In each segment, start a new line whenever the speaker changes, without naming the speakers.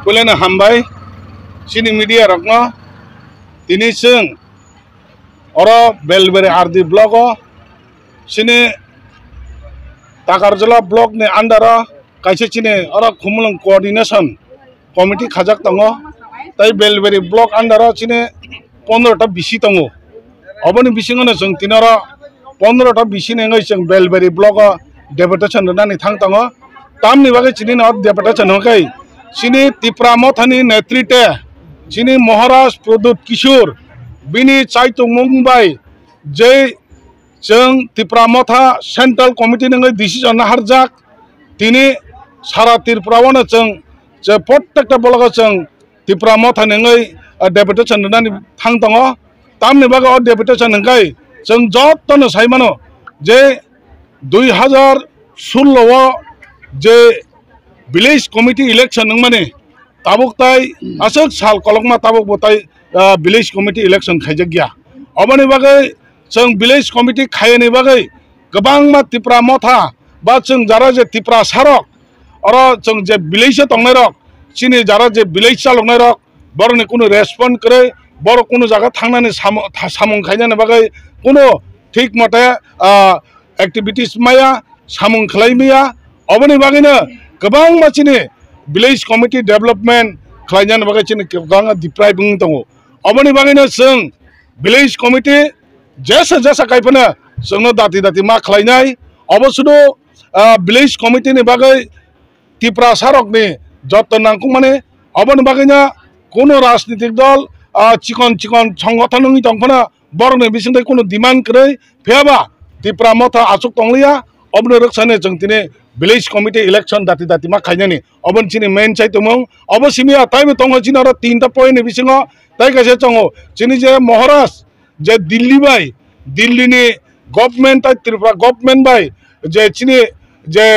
Kulena hambai sini media rokno tini seng oro belbere ardi blogo sini takarjala blog ne andara kaise chine oro khumulung coordination committee khajak tango tai belbere blog andara chine 15 ta bisi tango oboni bisingono jeng tinara 15 ta bisi ne ngai jeng belbere blog deputation nani thang tango tamni bage chini na deputation hokai sini Tipra Mothani नेतृत्व sini महाराज प्रदुत किशोर बिनी चाइतुं मुंबाई जय जों Tipra Motha central committee नंगे decision हारजाक तिनी सारा त्रिपुरावनो जों प्रत्येकटा बलगा जों Tipra Motha नंगे डेपुटेशन ननानि थां दङ तामनि बागे डेपुटेशन नंगाय जों जत्तनो साइमानो जे 2016 जे विलेज कमिटी इलेक्शन नंगमाने ताबुक ताई असक साल कलकमा ताबुक बताई विलेज कमिटी इलेक्शन खाइजक गया अबनि बागै जों विलेज कमिटी खायनि बागै गोबांमा Tipra Motha बा जों जारा जे Tipra सारक अरो जों जे विलेज तंनाय रक सिनि जारा जे विलेज चालनाय रक बरनि कुनु रेस्पन्ड करे बर कुनु जागा थांनानै सामुं खायनानै बागै कुनु ठीक मते एक्टिविटीज माया सामुं खलायमिया अबनि बागैनो गोबां मानसिनि विलेज कमिटी डेवलपमेंट खालायनानै बागै चिनि गोबां दिप्राय बुं दङ अबनि बागैनो जों विलेज कमिटी जेसा कायफोनो जोंनो दाति मा खालायनाय अबसुदो विलेज कमिटी नि बागै Tipra सारकनि जत्त नांगौ माने अबनि बागैनो कोनो राजनीतिक दल चिकन संगठन नि दंफना बरनि बिसिंदै कोनो डिमान्ड करे फेबा Tipra Motha आसुक तंलिया अबनो रक्षाने जों तिने विलेज कमिटी इलेक्शन दाति मा खायनानि अबन चिनि मेन चाइतुमं अबसिमिया ताइम तंग चिनार 3टा पॉइंट बिसिंग ताइ कासे चंगो चिनि जे महाराज जे दिल्ली बाय दिल्लीनि गवर्नमेंट त्रिपुरा गवर्नमेंट बाय जे चिनि जे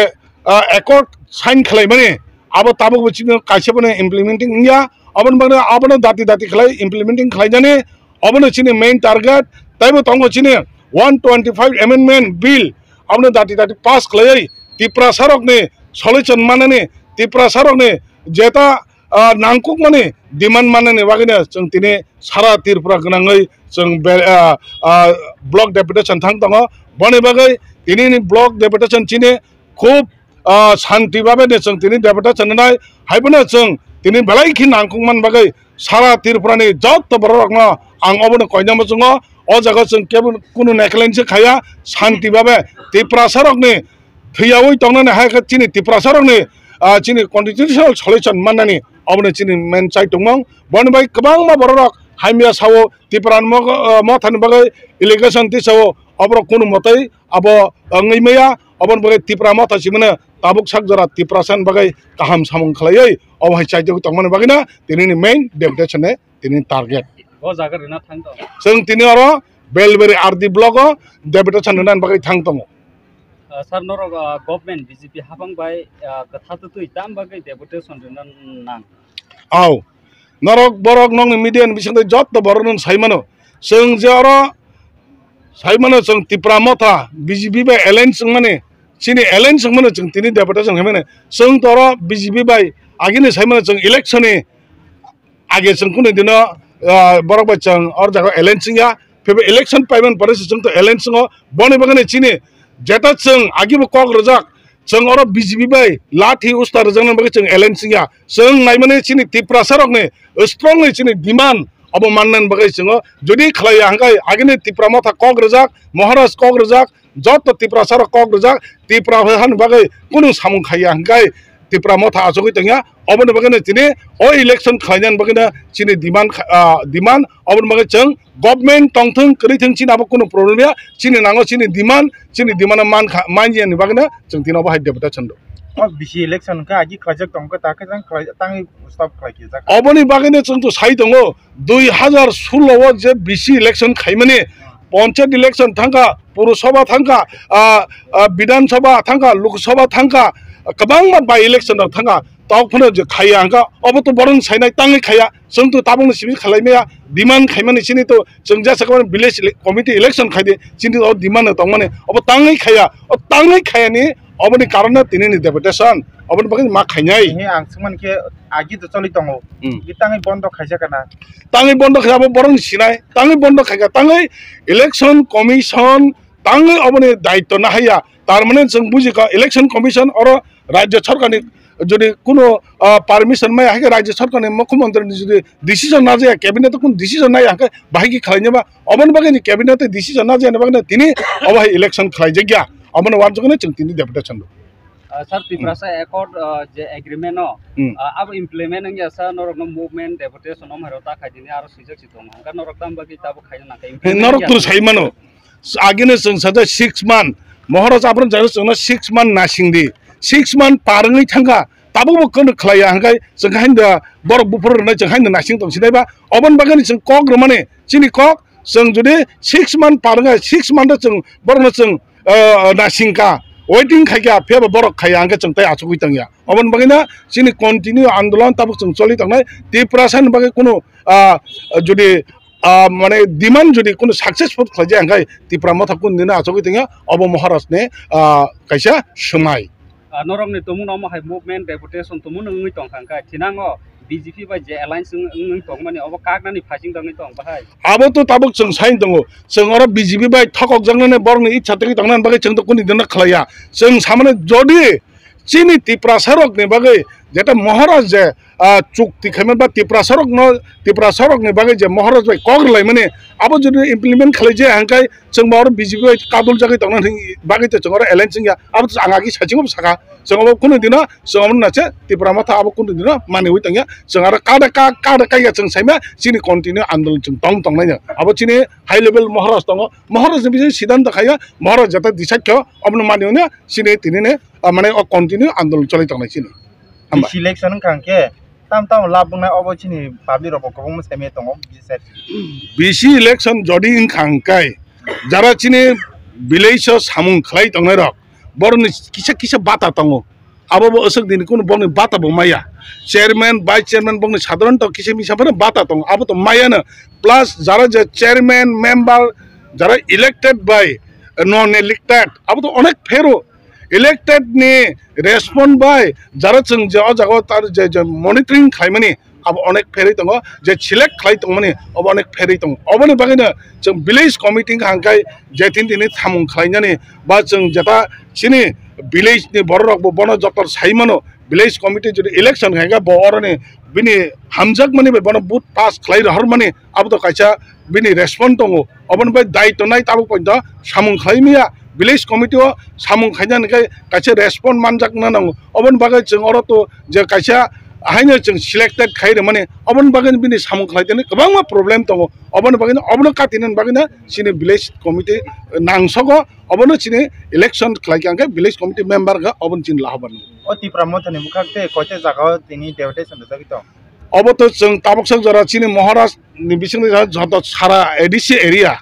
एकॉर्ड साइन खालायमाने आबो ताबो चिनि कासेबने इम्प्लिमेंटिंग या अबन बागनो आबनो दाति खालाय इम्प्लिमेंटिंग खालायनानि अबनो चिनि मेन टारगेट ताइबो तंग चिनि 125 अमेंडमेंट बिल अबनो दाति पास खालाय Tipra सारकनि सल्यूशन माने Tipra सारकनि जेता नांकुक माने डिमांड माने बागैनो जों तिने सारा त्रिपुरा गोनाङै जों ब्लक डेपुटेशन थां दङ बनि बागै तिनि ब्लक डेपुटेशन चिने खूब शांति भाबेनो जों तिनि डेपुटेशन नाय हायबोनो जों तिनि बेलायखि नांकुक मान बागै सारा त्रिपुरानि जत्त बररकनो आं अबनो कयनामो जोङो अ जागा जों केबल कुनु नेकलेनसो खाया शांति भाबे Tipra सारकनि थैयावै तंनानै हायखा चिनि Tipra सारकनि चिनि कन्स्टिट्यूशनल सल्यूशन माननानि अबनो चिनि मेन चाइतुमं बनि बाय गोबांमा बररक हायमिया सावो Tipra Mothani बागै इलिगेशन तिसावो अब्र कुनु मतै अब अंगैमया अबन बागै Tipra Motha सिमनो ताबुक सागजरा Tipra सान बागै काहाम सामुं खलायै अबहाय चाइतुक तंमाने बागैना तिनि मेन डेपुटेशन ने तिनि टारगेट ओ जागा रेना थां दं जों तिनि अरो बेलबेरी आरडी ब्लक डेपुटेशन होनानै बागै थां दङ सर नरक गवर्नमेंट बीजेपी हाबं बाय कथातो तुइ ताम बागै डेपुटेशन रेना नां औ नरक बरक नंग मीडिया बिसिंदै जत्त बरन साइमानो जों जरो साइमानो जों Tipra Motha बीजेपी बाय एलायंस माने चिनि एलायंस माने जों तिनि डेपुटेशन हेमाने जों तरो बीजेपी बाय आगिने साइमानो जों इलेक्शन आगे जों कुनै दिनो बरक बाय जों और जागा एलायंस या फेबे इलेक्शन पाइमन परस जों तो एलायंस बने बगने चिनि जेटा जों आगिबो कक रजाक जों और बीजेपी बाय लाठी उस्ता रजान बागै जों एलायंस या जों नायमाने चिनि Tipra सारकने स्ट्रंगली चिनि डिमांड अब माननान बागै जों जुदि खलाय हांगाय आगिने Tipra Motha कक रजाक महाराज कक रजाक जत Tipra सारक कक रजाक Tipra हान बागै कुनु सामुं खाया हांगाय Tipra Motha आजोगै तंया अबन बागैनो तिनि ओ इलेक्शन खायनान बागैनो चिनि डिमांड अबन बागै जों गवर्नमेंट तंथों करिथों चिनि आबो कुनु प्रॉब्लेम या चिनि नांगो चिनि डिमांड मानजियानि बागैनो जों तिनाव बाहाय डेपुटेशन दं बिसि इलेक्शन का आगि खजक तंको ताके जों तांनि स्टॉप खालायखि जा अबनि बागैनो जों तो साइ दङ 2016 जे बिसि इलेक्शन खायमाने पंचायत इलेक्शन थांगा पौरसभा थांगा विधानसभा थांगा लोकसभा थांगा गोबां बाय इलेक्शन थांगा tao phun je khaya angka obo to borong sainai tangai khaya sung to tabung sibi khalai meya demand khaimani sini to sung ja sakwan village committee election khaide sini to demand tong mane obo tangai khaya ni obo ni karana tini ni deputation obo ni bagai ma khainyai
he ang sungman ke agi to choli tongo gitangai bondo khaisa kana
tangai bondo khaya obo borong sinai tangai bondo khaya tangai election commission tangai obo ni daitto na haya tar mane sung buji ka election commission oro rajya sarkar ni যদি কোনো permission মাই আগে রাজ্য সরকারের মুখ্যমন্ত্রী যদি decision না যায় ক্যাবিনেটে কোন ডিসিশন নাই আগে বাহিকি খাইনেবা অবন বাগানি ক্যাবিনেটে ডিসিশন না যায় বাগানে তিনি অবাই ইলেকশন খাই জায়গা অবন ওয়ান জগনে जों তিনি ডেপুটেশন
सर तिप्रासा एकॉर्ड जे एग्रीमेंट अब इम्प्लीमेंट नंगे सर नरक मूवमेंट डेपुटेशन हम हरता खाइदिने आरो सिजक सितों हमका नरक दाम बाकी ताबो खाइना नाकै
नरक तुर साइमानो आगेने जों सजा 6 मान महाराज आपन जानो जों 6 मान नासिंदि 6 month parang thanga tabo kon khlaya hangai जों हाइनदा बरक बुफुर न जों हाइन नासिं दं सिनायबा अबन बागानि जों कक रमाने चिनि कक जों जुदि 6 month parang 6 month जों बरन जों नासिंका वेटिंग खाया फेब बरक खाया hangai जों ताय आसुगै तंया अबन बागाना चिनि कन्टिन्यू आंदोलन तब जों चलि तंनाय तिप्रासान बागे कोनो जुदि माने डिमांड जुदि कोनो सक्सेसफुल खाया hangai तिप्रा मथा कुन दिना आसुगै तंया अब महाराज ने कैसा समाय
नरक ने तुम नाम है मूवमेंट डेपुटेशन तुम नंगै तंग खांका थिनांगो बीजेपी बाय जे अलायंस नंगै तंग माने अब कागनानि फासिं दंगै तंग बाहाय
आबो तो ताबक जों साइन दङ जों अर बीजेपी बाय थकक जंगने बरनि इच्छा तक तंगनान बागै जों तो कुनि दिन खलाया जों सामने जदि चिनि तिप्रा सरक ने बागै जेटा महाराज जे चुक्ति खायमन बा तिप्रा सरक ने बागै जे महाराज बाय कग्रलाय माने आबो जदि इमप्लिमेंट खालाय जे हांकाय जों बार बीजेपी बाय कादुल जगै तंगनान बागै तो जों अर अलायंस या आबो आंगागि साचिंग साका जों अब कुनि दिन जों नाचे तिप्रा माथा आबो कुनि दिन माने हुइ तंगया जों अर कादा जों साइमा चिनि कन्टिन्यू आन्दोलन जों तंग नाय आबो चिनि हाई लेवल महाराज दङ महाराज बिजों सिद्धांत खाया महाराज जता डिसाइड ख अबन मानिउने चिनि तिनिने माने कन्टिन्यू आन्दोलन चलि तंनाय चिनि
सिलेक्शन खांके ताम लाबुंना अबचिनि पाब्लिक रब गोबां सेमे दङ
बिसि इलेक्शन जदि खांकाय जारा चिनि विलेज सामुं खलाय तंनाय रक बरनि किसा बाता दङ आबो असक दिन कोनो बरनि बाता बो माया चेयरमैन वाइस चेयरमैन बरनि साधारण तो किसे मिसाफोर बाता दङ आबो तो मायानो प्लस जारा जे चेयरमैन मेंबर जारा इलेक्टेड बाय नॉन इलेक्टेड आबो तो अनेक फेरो इलेक्टेड ने रेस्पॉन्ड बाय जारा जों जे अजागो तार जे मॉनिटरिंग खायमानि अब अनेक फेरै दङ जे सिलेक्ट खालाय दङ माने अब अनेक फेरै दङ अबनि बागैनो जों विलेज कमिटि हांकाय जेथिन दिनै थामुं खालायनानै बा जों जेता सिनि विलेज नि बररक बन जतर साइमानो विलेज कमिटि जुदि इलेक्शन हांगा बरने बिनि हामजाक माने बन बुथ पास खालाय रहर माने अब तो कायसा बिनि रेस्पॉन्ड दङ अबन बाय दायित्व नाय ताबो पइन्ट सामुं खालायमिया विलेज कमिटि सामुं खायनानै कायसा रेस्पॉन्ड मानजाक नांगौ अबन बागै जों अर तो जे कायसा हाइनो जों सिलेक्टेड खायरे माने अबन बागैनो बिनि सामुं खालायदेनो गोबां प्रब्लेम दङ अबन बागैनो अबन काटिनन बागैनो सिनि विलेज कमिटि नांसगो अबन सिनि इलेक्शन खालायखांके विलेज कमिटि मेंबर गा अबन चिन लाहबान
अति प्रमोथनि मुखाते कयते जागा तिनि डेपुटेशन दगित
अब तो जों ताबकसक जरा चिनि महाराज नि बिसिनि जत सारा एडीसी एरिया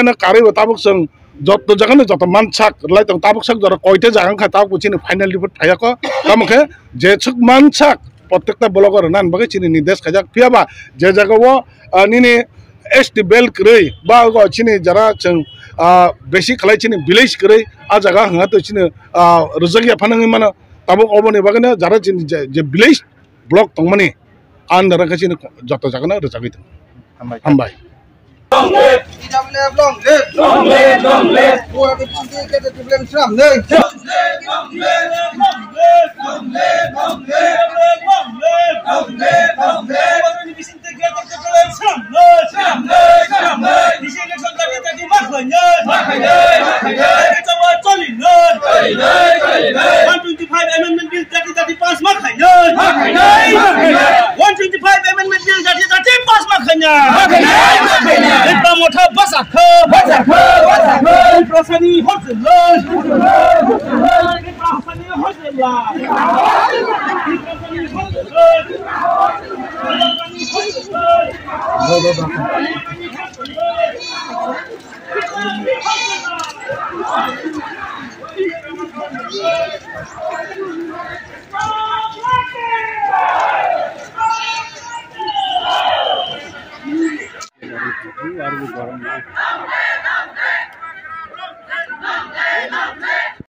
न कारै ताबक जों जत जगन जत मानसाक लाइ ताबकसक जरा कयते जागा खा ताबक चिनि फाइनल रिपोर्ट थायाक तामखे जे छक मानसाक प्रत्येकता ब्लगर नान बगे चिनि निर्देश खाजाक पियाबा जे जागाव निनि एसटी बेल कै बा चिनि जरा जों बेसि खालाय चिनि विलेज कै आ जागा हंगा तो चिनि रजगिया फानङै माने ताबक अबनि बागैनो जरा चिनि जे विलेज ब्लॉक तंगमाने आन्दारा चिनि जत जागाना रजागै हामबाय
Promoter Basaka, Prosani Hotel,